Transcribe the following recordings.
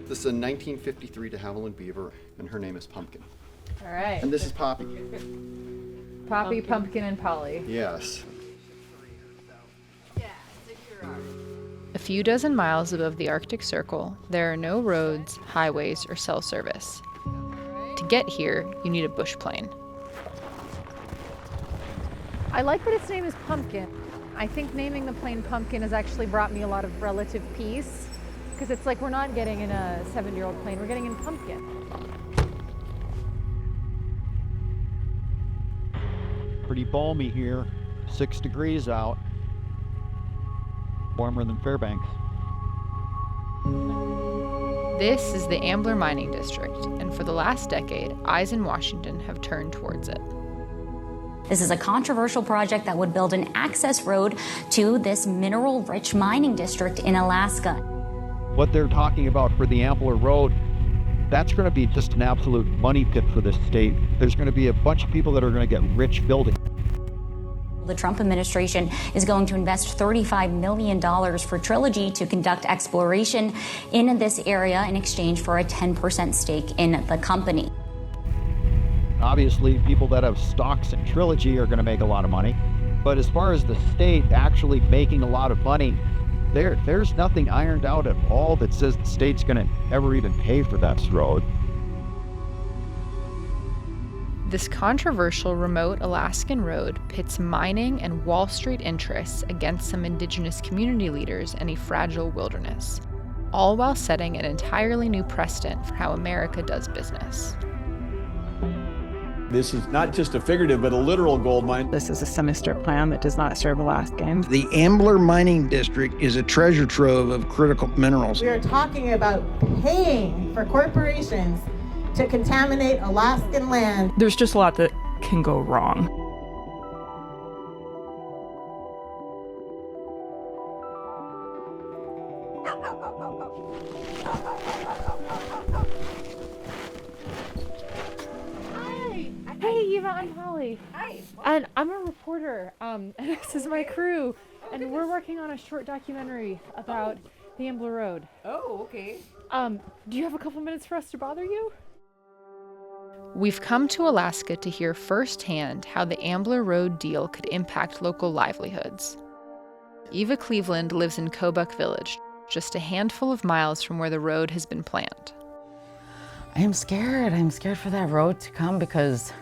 This is a 1953 de Havilland Beaver, and her name is Pumpkin. All right. And this is Poppy. Poppy, Pumpkin, and Polly. Yes. A few dozen miles above the Arctic Circle, there are no roads, highways, or cell service. To get here, you need a bush plane. I like that its name is Pumpkin. I think naming the plane Pumpkin has actually brought me a lot of relative peace, because it's like we're not getting in a 7-year-old plane, we're getting in Pumpkin. Pretty balmy here, 6 degrees out. Warmer than Fairbanks. This is the Ambler Mining District, and for the last decade, eyes in Washington have turned towards it. This is a controversial project that would build an access road to this mineral-rich mining district in Alaska. What they're talking about for the Ambler Road, that's going to be just an absolute money pit for this state. There's going to be a bunch of people that are going to get rich building. The Trump administration is going to invest $35 million for Trilogy to conduct exploration in this area in exchange for a 10% stake in the company. Obviously, people that have stocks in Trilogy are going to make a lot of money. But as far as the state actually making a lot of money, there's nothing ironed out at all that says the state's going to ever even pay for that road. This controversial remote Alaskan road pits mining and Wall Street interests against some indigenous community leaders and a fragile wilderness, all while setting an entirely new precedent for how America does business. This is not just a figurative, but a literal gold mine. This is a semester plan that does not serve Alaskans. The Ambler Mining District is a treasure trove of critical minerals. We are talking about paying for corporations to contaminate Alaskan land. There's just a lot that can go wrong. Hey, Eva, I'm Holly. Hi. And I'm a reporter, and this is my crew. And we're working on a short documentary about the Ambler Road. Oh, okay. Do you have a couple minutes for us to bother you? We've come to Alaska to hear firsthand how the Ambler Road deal could impact local livelihoods. Eva Cleveland lives in Kobuk Village, just a handful of miles from where the road has been planned. I'm scared. I'm scared for that road to come because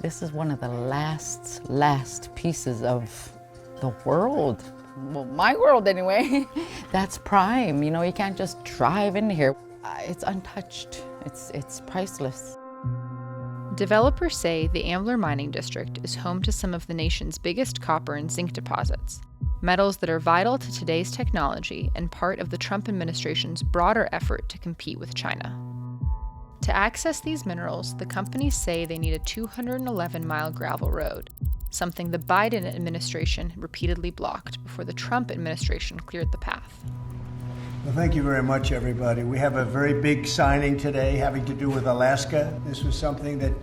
this is one of the last pieces of the world. Well, my world anyway. That's prime. You know, you can't just drive in here. It's untouched. It's priceless. Developers say the Ambler Mining District is home to some of the nation's biggest copper and zinc deposits, metals that are vital to today's technology and part of the Trump administration's broader effort to compete with China. To access these minerals, the companies say they need a 211-mile gravel road, something the Biden administration repeatedly blocked before the Trump administration cleared the path. Well, thank you very much, everybody. We have a very big signing today having to do with Alaska. This was something that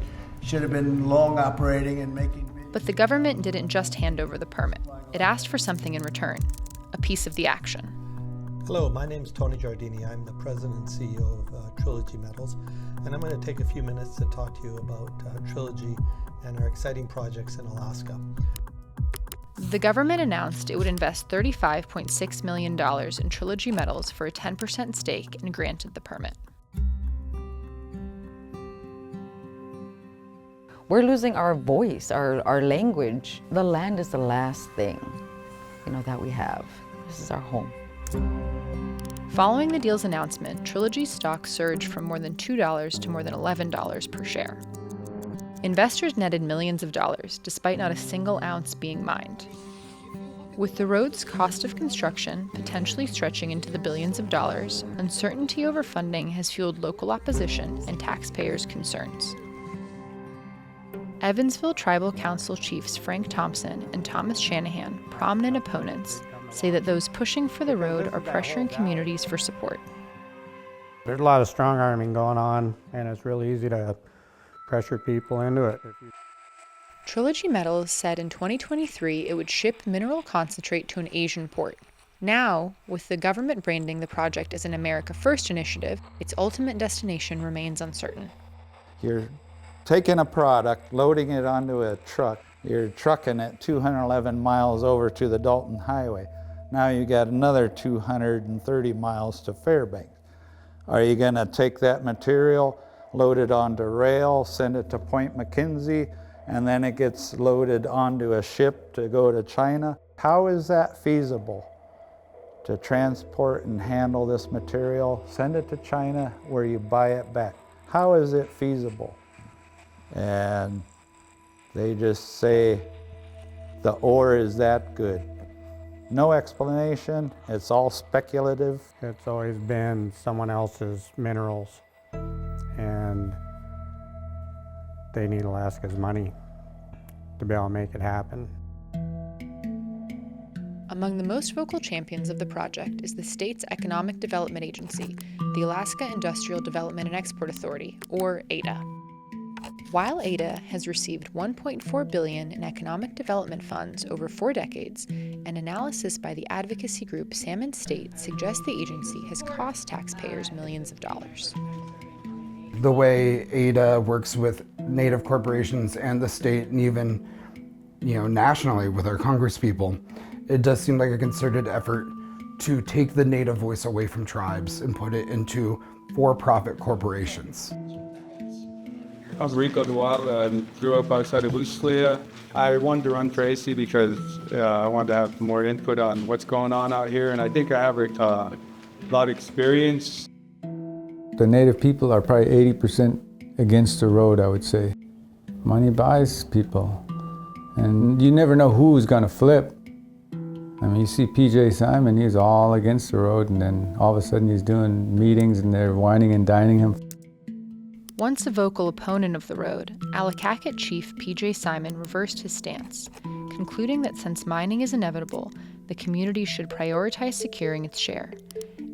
should have been long operating and making... But the government didn't just hand over the permit. It asked for something in return, a piece of the action. Hello, my name is Tony Giardini. I'm the president and CEO of Trilogy Metals, and I'm going to take a few minutes to talk to you about Trilogy and our exciting projects in Alaska. The government announced it would invest $35.6 million in Trilogy Metals for a 10% stake and granted the permit. We're losing our voice, our language. The land is the last thing, that we have. This is our home. Following the deal's announcement, Trilogy's stock surged from more than $2 to more than $11 per share. Investors netted millions of dollars, despite not a single ounce being mined. With the road's cost of construction potentially stretching into the billions of dollars, uncertainty over funding has fueled local opposition and taxpayers' concerns. Evansville Tribal Council chiefs Frank Thompson and Thomas Shanahan, prominent opponents, say that those pushing for the road are pressuring communities for support. There's a lot of strong-arming going on, and it's really easy to pressure people into it. Trilogy Metals said in 2023 it would ship mineral concentrate to an Asian port. Now, with the government branding the project as an America First initiative, its ultimate destination remains uncertain. You're taking a product, loading it onto a truck, you're trucking it 211 miles over to the Dalton Highway. Now you got another 230 miles to Fairbanks. Are you gonna take that material, load it onto rail, send it to Point McKenzie, and then it gets loaded onto a ship to go to China? How is that feasible? To transport and handle this material, send it to China where you buy it back. How is it feasible? And they just say the ore is that good. No explanation, it's all speculative. It's always been someone else's minerals, and they need Alaska's money to be able to make it happen. Among the most vocal champions of the project is the state's Economic Development Agency, the Alaska Industrial Development and Export Authority, or ADA. While ADA has received $1.4 billion in economic development funds over 4 decades, an analysis by the advocacy group Salmon State suggests the agency has cost taxpayers millions of dollars. The way ADA works with Native corporations and the state, and even, nationally with our congresspeople, it does seem like a concerted effort to take the Native voice away from tribes and put it into for-profit corporations. I'm Rico Dual and grew up outside of Lucille. I wanted to run Tracy because I wanted to have more input on what's going on out here, and I think I have a lot of experience. The Native people are probably 80% against the road, I would say. Money buys people, and you never know who's going to flip. I mean, you see PJ Simon, he's all against the road, and then all of a sudden he's doing meetings and they're whining and dining him. Once a vocal opponent of the road, Alaskan Chief PJ Simon reversed his stance, concluding that since mining is inevitable, the community should prioritize securing its share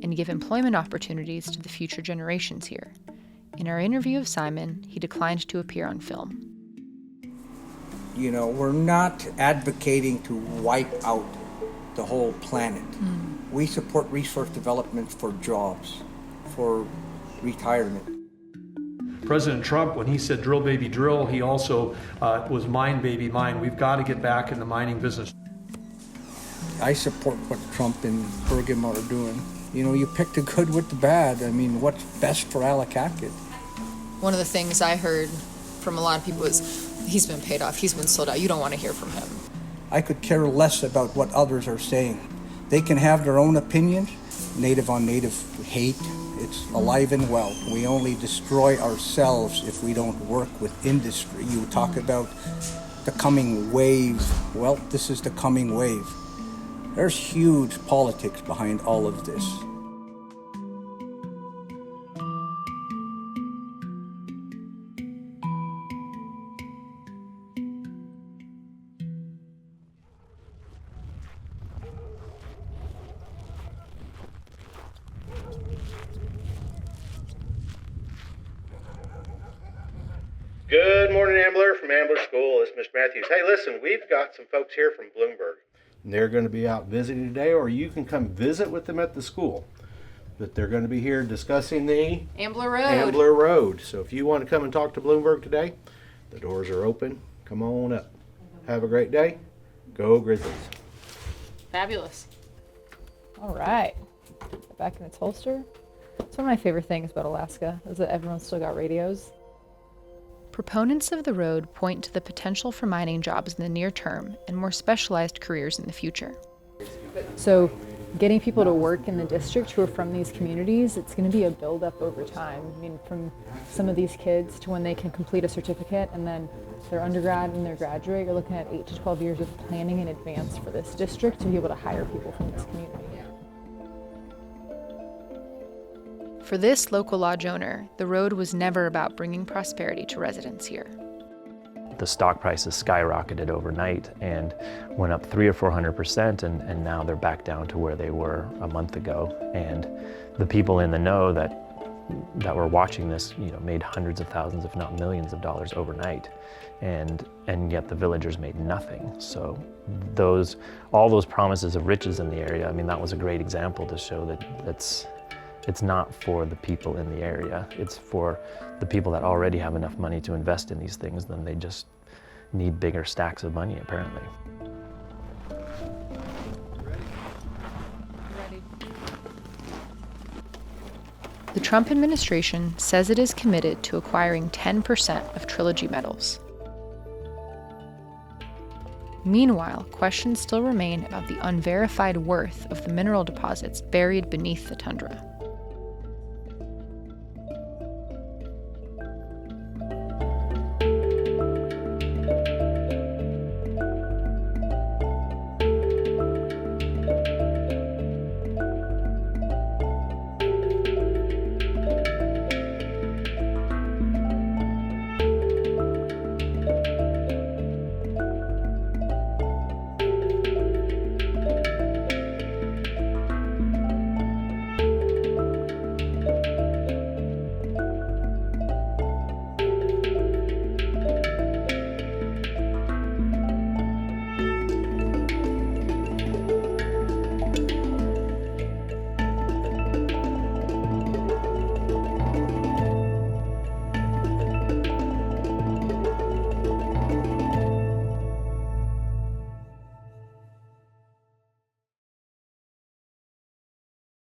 and give employment opportunities to the future generations here. In our interview of Simon, he declined to appear on film. We're not advocating to wipe out the whole planet. We support resource development for jobs, for retirement. President Trump, when he said drill baby drill, he also was mine baby mine. We've got to get back in the mining business. I support what Trump and Bergen are doing. You pick the good with the bad. I mean, what's best for Alaskan? One of the things I heard from a lot of people is, he's been paid off, he's been sold out, you don't want to hear from him. I could care less about what others are saying. They can have their own opinions. Native on native hate, it's alive and well. We only destroy ourselves if we don't work with industry. You talk about the coming wave. Well, this is the coming wave. There's huge politics behind all of this. Good morning, Ambler from Ambler School. It's Mr. Matthews. Hey, listen, we've got some folks here from Bloomberg. They're going to be out visiting today, or you can come visit with them at the school. But they're going to be here discussing the Ambler Road. Ambler Road. So if you want to come and talk to Bloomberg today, the doors are open. Come on up. Have a great day. Go Grizzlies. Fabulous. All right. Back in its holster. It's one of my favorite things about Alaska is that everyone's still got radios. Proponents of the road point to the potential for mining jobs in the near term and more specialized careers in the future. So getting people to work in the district who are from these communities, it's going to be a build-up over time. I mean, from some of these kids to when they can complete a certificate and then their undergrad and their graduate, you're looking at 8 to 12 years of planning in advance for this district to be able to hire people from this community. For this local lodge owner, the road was never about bringing prosperity to residents here. The stock prices skyrocketed overnight and went up 300 or 400%, and now they're back down to where they were a month ago. And the people in the know that that were watching this, made hundreds of thousands, if not millions of dollars overnight, and yet the villagers made nothing. So all those promises of riches in the area, I mean, that was a great example to show that it's not for the people in the area. It's for the people that already have enough money to invest in these things. Then they just need bigger stacks of money, apparently. The Trump administration says it is committed to acquiring 10% of Trilogy metals. Meanwhile, questions still remain about the unverified worth of the mineral deposits buried beneath the tundra.